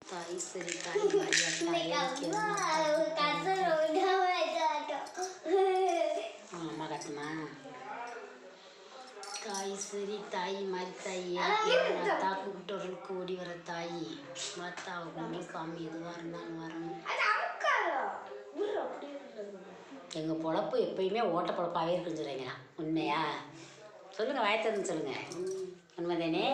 தாய் சரி தாய் அம்மா கட்டுமா தாய் சரி தாய் மாதிரி தாய் அத்தா கூப்பிட்டவர்களுக்கு ஓடி வர தாய் அத்தாவை கொண்டு சாமி எதுவாக இருந்தாலும் வரணும். எங்கள் பொழப்பு எப்பயுமே ஓட்ட பொழப்பாகவே இருக்குன்னு சொல்கிறீங்களா? உண்மையா சொல்லுங்கள், வாய்த்ததுன்னு சொல்லுங்கள். உண்மைதானே?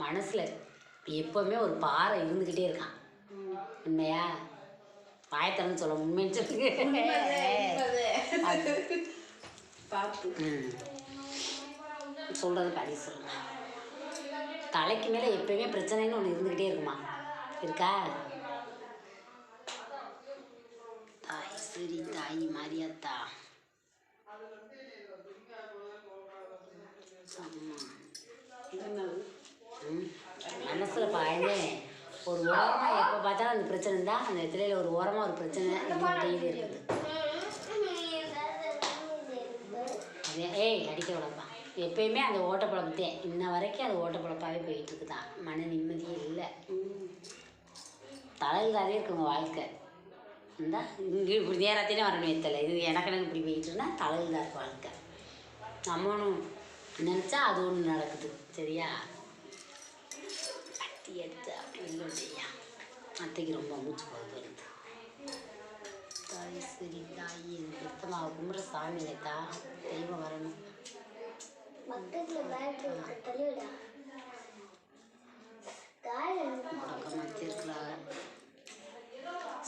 மனசில் எப்போவுமே ஒரு பாறை இருந்துக்கிட்டே இருக்கான். உண்மையா? வாயத்தரன்னு சொல்ல உண்மைன்னு சொல்லுங்க. சொல்கிறது படி சொல்லுங்க. தலைக்கு மேலே எப்பயுமே பிரச்சனைன்னு ஒன்று இருந்துக்கிட்டே இருக்குமா? இருக்கா? தாய் சரி தாய் மாரியாத்தா மனசில் பாயந்தே ஒரு ஓரமாக எப்போ பார்த்தாலும் அந்த பிரச்சனை தான். அந்த இடத்துல ஒரு ஓரமாக ஒரு பிரச்சனை இருந்துகிட்டே இருக்குது. அதே அடிக்க விடப்பா எப்பயுமே அந்த ஓட்டப்பழப்பத்தே இன்ன வரைக்கும் அந்த ஓட்டப்பழப்பாகவே போயிட்டு இருக்குதான். மன நிம்மதியே இல்லை. தலையிலாதே இருக்கு உங்கள் வாழ்க்கை. இருந்தா இங்கே இப்படி நேரத்தையும் வரணும் எத்தலை இது எனக்கு இப்படி போயிட்டுருந்தா தலையில் தான் இருக்கு வாழ்க்கை. நம்ம ஒன்று நினச்சா அது ஒன்று நடக்குது. சரியா? அத்தி எடுத்து இல்லையா அத்தைக்கு ரொம்ப மூச்சு போகுது வருது. தாய் சரி தாய் எனக்கு சுத்தமாக கும்பிட்ற சாமி இல்லைத்தா தெய்வம் வரணும். முடக்கமாக வச்சிருக்கிறாங்க.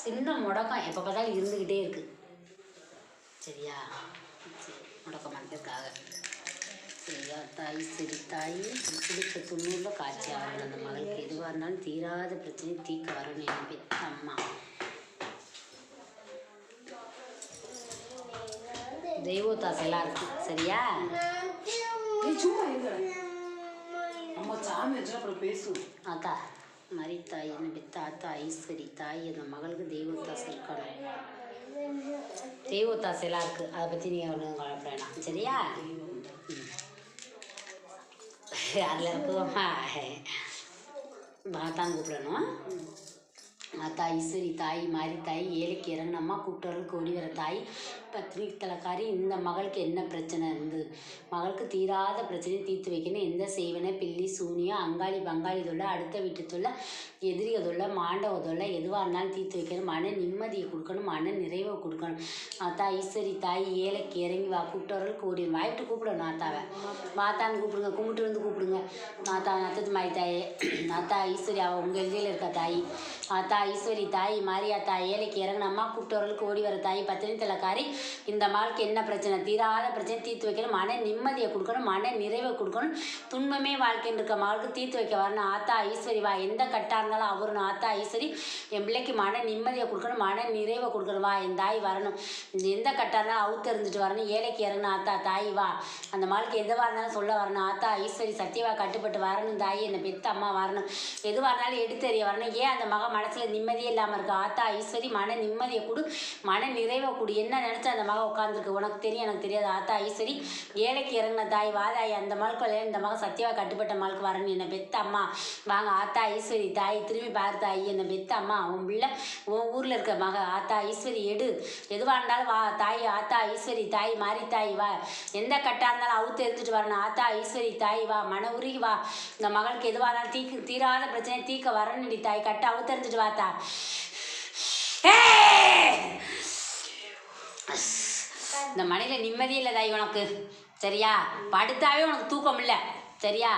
சின்ன முடக்கம் எப்போ பார்த்தாலும் இருந்துக்கிட்டே இருக்குது. சரியா? சரி, முடக்கம் வந்திருக்காங்க. சரியா? தாய் சரி தாய் குளிக்க 90 காட்சி ஆகணும். அந்த மகளுக்கு எதுவாக இருந்தாலும் தீராத பிரச்சனை தீர்க்க வரணும். என் பெத்த அம்மா தெய்வோத்தாசை எல்லாம் இருக்கு. சரியா? அம்மா சாமி வச்சு அப்புறம் பேசுவோம். அத்தா மாதிரி தாய் என்ன பெத்த அத்தா ஐஸ்வரி தாய் அந்த மகளுக்கு தெய்வோத்தாசை இருக்கணும். தெய்வோத்தாசை எல்லாம் இருக்குது. அதை பற்றி நீங்கள் ஒன்றும் கவலைப்பட வேணாம். சரியா? அதில் இருக்குவோம்மா மாத்தான் கூப்பிடணும். மாத்தா ஈஸ்வரி தாய் மாதிரி தாய் ஏழைக்கு இறங்கினம்மா கூப்பிட்டவர்களுக்கு ஓடி வர தாய் பத்னி தலைக்காரி இந்த மகளுக்கு என்ன பிரச்சனை இருந்து மகளுக்கு தீராத பிரச்சனையை தீர்த்து வைக்கணும். எந்த செய்வனை பில்லி சூனியம் அங்காளி பங்காளி தொல்லை அடுத்த வீட்டு தொல்லை எதிரிக தொல்லை மாண்டவ தொல்லை எதுவாக இருந்தாலும் தீர்த்து வைக்கணும். மன நிம்மதியை கொடுக்கணும். மன நிறைவை கொடுக்கணும். ஆத்தா ஈஸ்வரி தாய் ஏழைக்கு இறங்கி வா கூப்பிட்டவர்களுக்கு ஓடி வாய்ட்டு கூப்பிடணும். ஆத்தாவை மாத்தான்னு கூப்பிடுங்க. கும்பிட்டு வந்து கூப்பிடுங்க. ஆத்தா நத்தத்து மாதிரி தாயே ஆத்தா ஈஸ்வரி அவள் உங்கள் எழுதியில் இருக்க தாய் ஆத்தா ஈஸ்வரி தாய் மாரியாத்தா ஏழைக்கு இறங்கினம்மா கூப்பிட்டவர்களுக்கு ஓடி வர தாய் பத்தினி தலைக்காரி இந்த மகளுக்கு என்ன பிரச்சனை தீராத பிரச்சனை தீர்த்து வைக்கணும். மன நிம்மதியை கொடுக்கணும். மன நிறைவை கொடுக்கணும். துன்பமே வாழ்க்கைன்னு இருக்க மகளுக்கு தீர்த்து வைக்க வரணும். ஆத்தா ஈஸ்வரி வா எந்த கட்டாக இருந்தாலும் அவருன்னு ஆத்தா ஈஸ்வரி என் பிள்ளைக்கு மன நிம்மதியை கொடுக்கணும். மன நிறைவை கொடுக்கணும். வா என் தாய் வரணும். எந்த கட்டாக இருந்தாலும் அவுத்தறிஞ்சிட்டு வரணும். ஏழைக்கு இறங்கணும். ஆத்தா தாய் வா அந்த மகளுக்கு எதுவாக இருந்தாலும் சொல்ல வரணும். ஆத்தா ஈஸ்வரி சத்தியவா கட்டுப்பட்டு வரணும். தாய் என்னை பெத்த அம்மா வரணும். எதுவாக இருந்தாலும் எடுத்தறிய வரணும். ஏன் அந்த மக மனசில் நிம்மதியே இல்லாமல் இருக்கு? ஆத்தா ஈஸ்வரி மன நிம்மதியை கொடு. மன நிறைவை கொடு. என்ன நினச்சா அந்த மக உட்காந்துருக்கு உனக்கு தெரியும் எனக்கு தெரியாது. ஆத்தா ஈஸ்வரி ஏழைக்கு இறங்கின தாய் வாதாய் அந்த மகளுக்கு இந்த மக சத்தியவா கட்டுப்பட்ட மகளுக்கு வரணும். என்னை பெத்த அம்மா வாங்க. ஆத்தா ஈஸ்வரி தாய் திரும்பி பாரு தாய் என்னை பெத்த அம்மா உன் பிள்ளை உன் ஊரில் இருக்க மக ஆத்தா ஈஸ்வரி எடு எதுவாக இருந்தாலும் வா தாய். ஆத்தா ஈஸ்வரி தாய் மாறி தாய் வா எந்த கட்டாக இருந்தாலும் அவுத்து எடுத்துட்டு வரணும். ஆத்தா ஈஸ்வரி தாய் வா மன உருகி வா இந்த மகளுக்கு எதுவாக இருந்தாலும் தீராத பிரச்சனை தீர்க்க வரணும்டி தாய் கட்ட அவுத்தறிஞ்சிட்டு வாத்தா. இந்த மனையில் நிம்மதியே இல்லை தாய் உனக்கு. சரியா? படுத்தாவே உனக்கு தூக்கம் இல்லை. சரியா?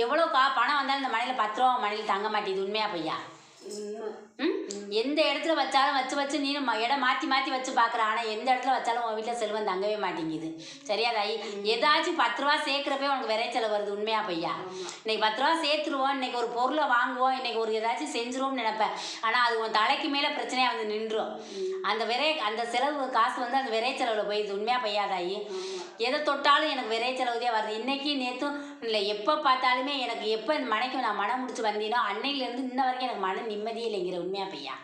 எவ்வளோ பணம் வந்தாலும் இந்த மனையில் 10 ரூபா மனையில் தங்க மாட்டேங்குது. உண்மையா பையா? எந்த இடத்துல வச்சாலும் வச்சு நீ இடம் மாற்றி வச்சு பார்க்குற. ஆனால் எந்த இடத்துல வச்சாலும் உன் வீட்டில் செல்வம் தங்கவே மாட்டேங்குது. சரியா தாய்? ஏதாச்சும் 10 ரூபா சேர்க்குறப்பே உனக்கு விரைச்சல் வருது. உண்மையா பையா? இன்னைக்கு 10 ரூபா சேர்த்துருவோம். இன்னைக்கு ஒரு பொருளை வாங்குவோம். இன்னைக்கு ஒரு ஏதாச்சும் செஞ்சிருவோம்னு நினைப்பேன். ஆனால் அது உன் தலைக்கு மேலே பிரச்சனையாக வந்து நின்றுடும். அந்த செலவு காசு வந்து அந்த விரைச்செலவில் போயிடுது. உண்மையா பையா தாயி? எதை தொட்டாலும் எனக்கு விரைச்செலவுதே வருது. இன்றைக்கி நேற்றும் இல்லை எப்போ பார்த்தாலுமே எனக்கு எப்போ இந்த மனைக்கு நான் மனம் முடிச்சு வந்தீனோ அன்னையிலேருந்து இன்ன வரைக்கும் எனக்கு மன நிம்மதியே இல்லைங்கிற. உண்மையா பையா?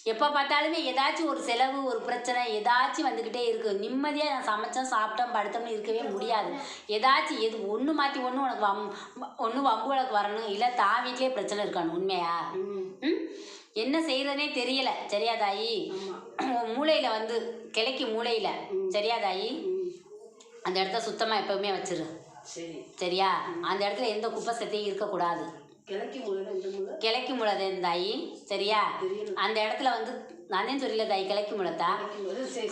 எப்போ பார்த்தாலுமே ஏதாச்சும் ஒரு செலவு ஒரு பிரச்சனை ஏதாச்சும் வந்துக்கிட்டே இருக்குது. நிம்மதியாக நான் சமைச்சேன் சாப்பிட்டேன் படுத்தோம்னு இருக்கவே முடியாது. ஏதாச்சும் எது ஒன்று மாற்றி ஒன்று உனக்கு ஒன்று வம்பு வழக்கு வரணும், இல்லை தான் வீட்டிலே பிரச்சனை இருக்கணும். உண்மையா? ம் என்ன செய்கிறதுனே தெரியலை. சரியா தாயி? உன் மூளையில் வந்து கிளைக்கு மூளையில். சரியா தாயி? அந்த இடத்த சுத்தமாக எப்போவுமே வச்சிரு. சரி. சரியா? அந்த இடத்துல எந்த குப்பை சத்தையும் இருக்கக்கூடாது. கிழக்கு மூளை தாயி. சரியா? அந்த இடத்துல வந்து நானே சொல்லல தாயி, கிழக்கு மூளைத்தா.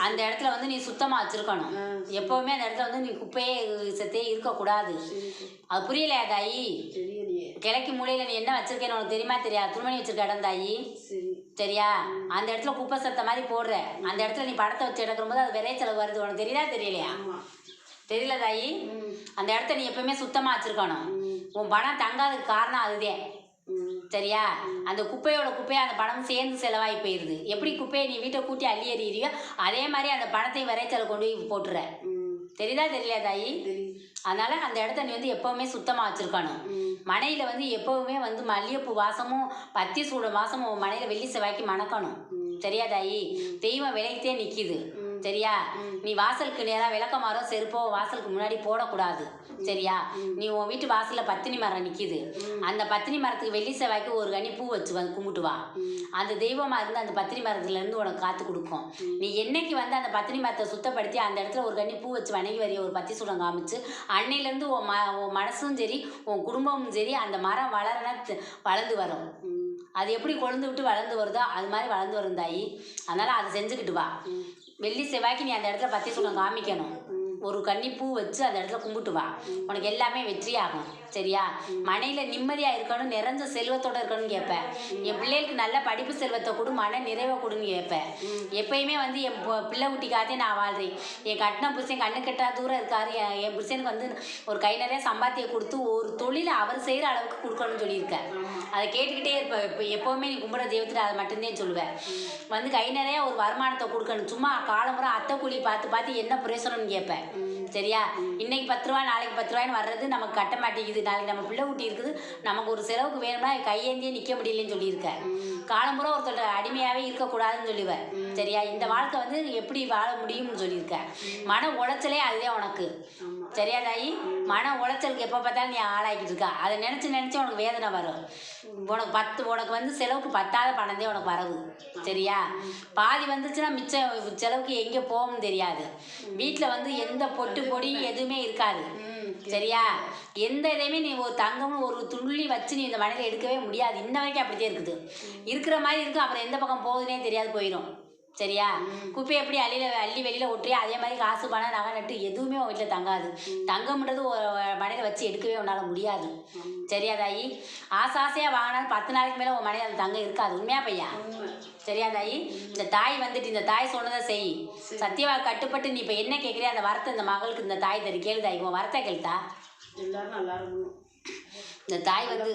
அந்த இடத்துல வந்து நீ சுத்தமாக வச்சுருக்கணும். எப்போவுமே அந்த இடத்துல வந்து நீ குப்பையே சத்தையே இருக்கக்கூடாது. அது புரியலையா தாயி? கிழக்கு மூலையில் நீ என்ன வச்சிருக்கேன்னு உனக்கு தெரியுமா தெரியாது? துணிமணி வச்சிருக்க இடம் தாயி. சரியா? அந்த இடத்துல குப்பை சத்த மாதிரி போடுற அந்த இடத்துல நீ படத்தை வச்சு எடுக்கும்போது அது விரை செலவு வருது. உனக்கு தெரியுதா தெரியலையா? தெரியல தாயி. அந்த இடத்த நீ எப்பவுமே சுத்தமாக வச்சுருக்கணும். உன் பணம் தங்காததுக்கு காரணம் அதுதான். சரியா? அந்த குப்பையை அந்த பணம் சேர்ந்து செலவாகி போயிடுது. எப்படி குப்பையை நீ வீட்டை கூட்டி அள்ளி எறியறியோ அதே மாதிரி அந்த பணத்தை விரைச்சல் கொண்டு போய் போட்டுற. தெரியுதா தெரியலையா தாயி? அதனால் அந்த இடத்த நீ வந்து எப்போவுமே சுத்தமாக வச்சுருக்கணும். மனையில் வந்து எப்போவுமே வந்து மல்லிகைப்பூ வாசமும் பத்தி சூட வாசமும் உன் மனையில் வெள்ளி செவ்வாய்க்கு மணக்கணும். சரியா தாயி? தெய்வம் விலைக்கிட்டே நிற்கிது. சரியா? நீ வாசலுக்கு நேராக விளக்கமாரோ செருப்போ வாசலுக்கு முன்னாடி போடக்கூடாது. சரியா? நீ உன் வீட்டு வாசலில் பத்தினி மரம் நிற்கிது. அந்த பத்தினி மரத்துக்கு வெள்ளி செவ்வாய்க்கு ஒரு கனி பூ வச்சு வந்து கும்பிட்டு வா. அந்த தெய்வமாக இருந்து அந்த பத்தினி மரத்துலேருந்து உனக்கு காத்து கொடுக்கும். நீ என்னைக்கு வந்து அந்த பத்தினி மரத்தை சுத்தப்படுத்தி அந்த இடத்துல ஒரு கனி பூ வச்சு வணங்கி வரைய ஒரு பத்தி சூடம் காமிச்சு அன்னையிலேருந்து உன் மனசும் சரி உன் குடும்பமும் சரி அந்த மரம் வளர்ந்து வரும். அது எப்படி கொழுந்து விட்டு வளர்ந்து வருதோ அது மாதிரி வளர்ந்து வரும் தாயி. அதனால் அதை செஞ்சுக்கிட்டு வா. வெள்ளி செவ்வாய்க்கு நீ அந்த இடத்துல பத்தி சூடம் காமிக்கணும். ஒரு கன்னிப்பூ வச்சு அந்த இடத்துல கும்பிட்டு வா. உனக்கு எல்லாமே வெற்றியாகும். சரியா? மனையில் நிம்மதியாக இருக்கணும், நிறைஞ்ச செல்வத்தோடு இருக்கணும்னு கேட்பேன். என் பிள்ளைகளுக்கு நல்ல படிப்பு செல்வத்தை கொடு, மன நிறைவை கொடுன்னு கேட்பேன். எப்பயுமே வந்து என் பிள்ளை குட்டிக்காதே நான் வாழ்கிறேன். என் கட்டின புருஷன் கண்ணு கெட்டா தூரம் இருக்காரு. என் புருஷனுக்கு வந்து ஒரு கை நிறைய சம்பாத்தியம் கொடுத்து ஒரு தொழிலை அவர் செய்கிற அளவுக்கு கொடுக்கணும்னு சொல்லியிருக்கேன். அதை கேட்டுக்கிட்டே இருப்பேன். இப்போ எப்போவுமே நீ கும்பிட்ற தெய்வத்தில் அதை மட்டும்தான் சொல்லுவேன். வந்து கை நிறைய ஒரு வருமானத்தை கொடுக்கணும். சும்மா காலமுறை அத்தை கூலி பார்த்து என்ன பிரயோசனம்னு கேட்பேன். சரியா? இன்னைக்கு 10 ரூபா நாளைக்கு 10 ரூபாய்னு வர்றது நமக்கு கட்ட மாட்டேங்குது. நாளைக்கு நம்ம பிள்ளை குட்டி இருக்குது, நமக்கு ஒரு செலவுக்கு வேணும்னா கையேந்தியே நிற்க முடியலன்னு சொல்லியிருக்கேன். காலம்புறம் ஒருத்தர் அடிமையாகவே இருக்கக்கூடாதுன்னு சொல்லுவேன். சரியா? இந்த வாழ்க்கை வந்து எப்படி வாழ முடியும்னு சொல்லியிருக்கேன். மன உளைச்சலே அதுதான் உனக்கு. சரியா தாயி? மன உளைச்சலுக்கு எப்போ பார்த்தாலும் நீ ஆளாக்கிட்டு இருக்கா. அதை நினச்சி உனக்கு வேதனை வரும். உனக்கு வந்து செலவுக்கு பத்தாத பணம் தான் உனக்கு வரவு. சரியா? பாதி வந்துச்சுன்னா மிச்சம் செலவுக்கு எங்கே போகும்னு தெரியாது. வீட்டில் வந்து எந்த பொடி எதுவுமே இருக்காது. சரியா? எந்த இதையுமே நீ ஒரு தங்கம்னு ஒரு துள்ளி வச்சு நீ இந்த மனையில் எடுக்கவே முடியாது. இன்ன வரைக்கும் அப்படித்தான் இருக்குது. இருக்கிற மாதிரி இருக்கும், அப்புறம் எந்த பக்கம் போகுதுன்னே தெரியாது, போயிடும். சரியா? குப்பை எப்படி அள்ளி வெளியில் ஒட்டுறியோ அதே மாதிரி காசு பணம் நகை நட்டு எதுவுமே உன் வீட்டில் தங்காது. தங்கம்ன்றது ஒரு மனையில் வச்சு எடுக்கவே உன்னால் முடியாது. சரியா தாயி? ஆசையாக வாங்கினாலும் 10 நாளைக்கு மேலே உன் மனையில் அந்த தங்கம் இருக்காது. உண்மையா பையா? சரியா தாயி? இந்த தாய் வந்துட்டு இந்த தாய் சொன்னதை செய். சத்தியவா கட்டுப்பட்டு நீ இப்போ என்ன கேட்குறியா அந்த வரத்தை இந்த மகளுக்கு இந்த தாய் தரு. கேளு தாயி, உன் வரத்தை கேளுத்தா. எல்லாரும் நல்லா இருக்கணும். இந்த தாய் வந்து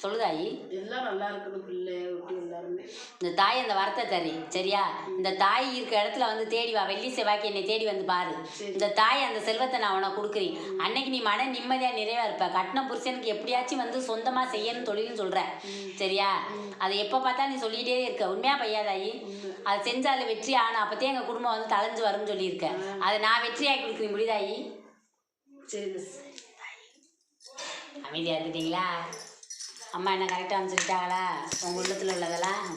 சொல்லுதாயி எல்லாம் நல்லா இருக்கணும். பிள்ளை எல்லாருமே இந்த தாய் அந்த வரத்தை தரு. சரியா? இந்த தாய் இருக்க இடத்துல வந்து தேடி வா. வெள்ளி செவ்வாய்க்கு என்னை தேடி வந்து பாரு. இந்த தாய் அந்த செல்வத்தை நான் உனக்கு கொடுக்குறேன். அன்னைக்கு நீ மன நிம்மதியாக நிறைவா இருப்ப. கட்டின புருஷனுக்கு எப்படியாச்சும் வந்து சொந்தமாக செய்யணும் தொழில்னு சொல்கிற. சரியா? அதை எப்போ பார்த்தா நீ சொல்லிகிட்டே இருக்க. உண்மையா பையா தாயி? அதை செஞ்சு அதில் வெற்றி ஆகணும். அப்போத்தே எங்கள் குடும்பம் வந்து தலைஞ்சு வரும்னு சொல்லியிருக்கேன். அதை நான் வெற்றியாகி கொடுக்குறேன். முடிதாயி? சரி. அமைதியாக இருந்துட்டீங்களா? அம்மா என்ன கரெக்டாக அமைச்சிருக்காங்களா உங்கள் உள்ளத்தில் உள்ளதெல்லாம்?